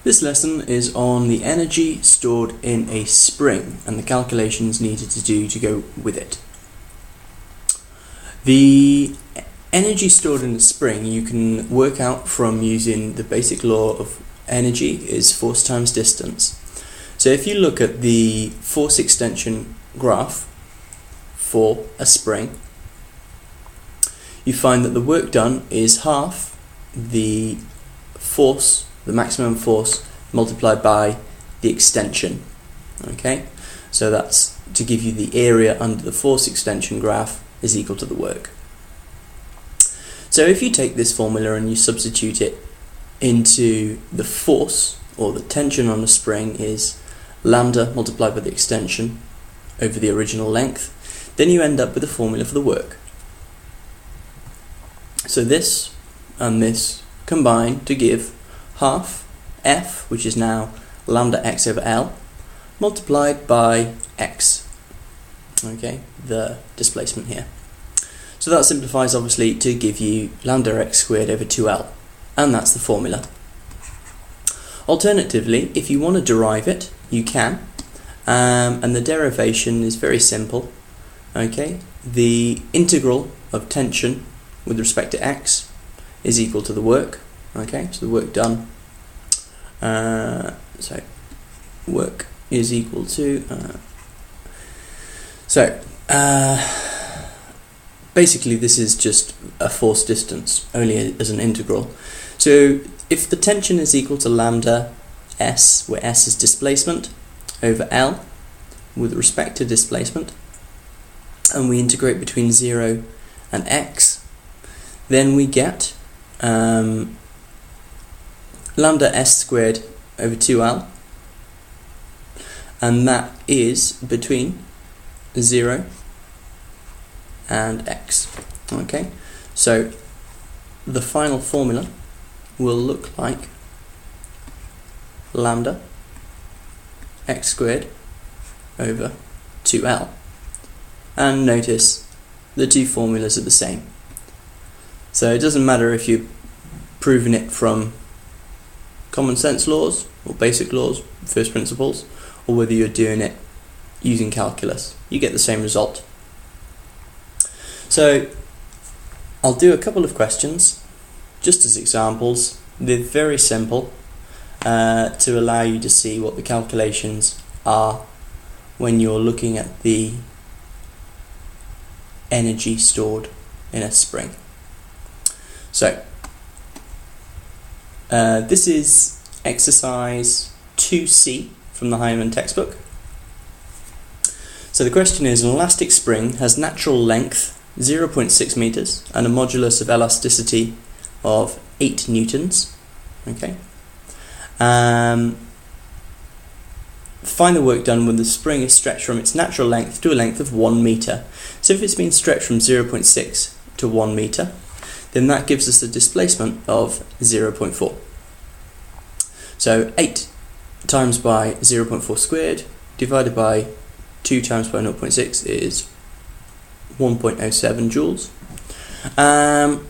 This lesson is on the energy stored in a spring and the calculations needed to do to go with it. The energy stored in a spring you can work out from using the basic law of energy is force times distance. So if you look at the force extension graph for a spring, you find that the work done is half the force, the maximum force, multiplied by the extension. Okay, so that's to give you the area under the force extension graph is equal to the work. So if you take this formula and you substitute it into the force, or the tension on the spring is lambda multiplied by the extension over the original length, then you end up with a formula for the work. So this and this combine to give half F, which is now lambda x over L, multiplied by x, okay, the displacement here. So that simplifies obviously to give you lambda x squared over 2L, and that's the formula. Alternatively, if you want to derive it, you can, and the derivation is very simple. Okay, the integral of tension with respect to x is equal to the work. Okay, so the work done. So work is equal to. Basically, this is just a force distance, only as an integral. So if the tension is equal to lambda s, where s is displacement, over L with respect to displacement, and we integrate between 0 and x, then we get lambda s squared over 2L, and that is between 0 and x. Okay, so the final formula will look like lambda x squared over 2L, and notice the two formulas are the same. So it doesn't matter if you're proving it from common sense laws or basic laws, first principles, or whether you're doing it using calculus, you get the same result. So I'll do a couple of questions just as examples. They're very simple to allow you to see what the calculations are when you're looking at the energy stored in a spring. So this is exercise 2C from the Heinemann textbook. So the question is, an elastic spring has natural length 0.6 meters and a modulus of elasticity of 8 newtons. Okay. Find the work done when the spring is stretched from its natural length to a length of 1 meter. So if it's been stretched from 0.6 to 1 meter, then that gives us a displacement of 0.4. So 8 times by 0.4 squared divided by 2 times by 0.6 is 1.07 joules.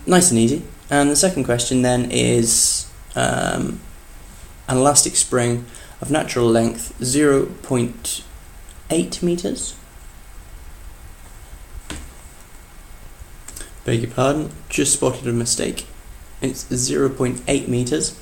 Nice and easy. And the second question then is an elastic spring of natural length 0.8 meters. Beg your pardon, just spotted a mistake. It's 0.8 meters.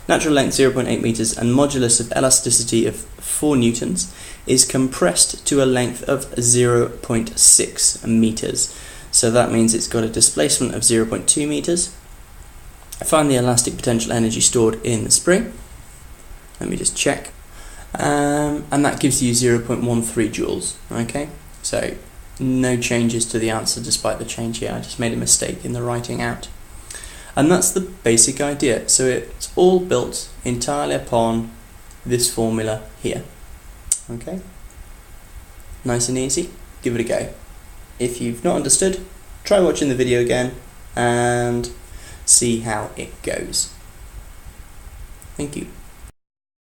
Natural length 0.8 meters and modulus of elasticity of 4 newtons is compressed to a length of 0.6 meters. So that means it's got a displacement of 0.2 meters. Find the elastic potential energy stored in the spring. Let me just check. And that gives you 0.13 joules. Okay, so no changes to the answer despite the change here. I just made a mistake in the writing out. And that's the basic idea. So it's all built entirely upon this formula here. Okay, nice and easy. Give it a go. If you've not understood, try watching the video again and see how it goes. Thank you.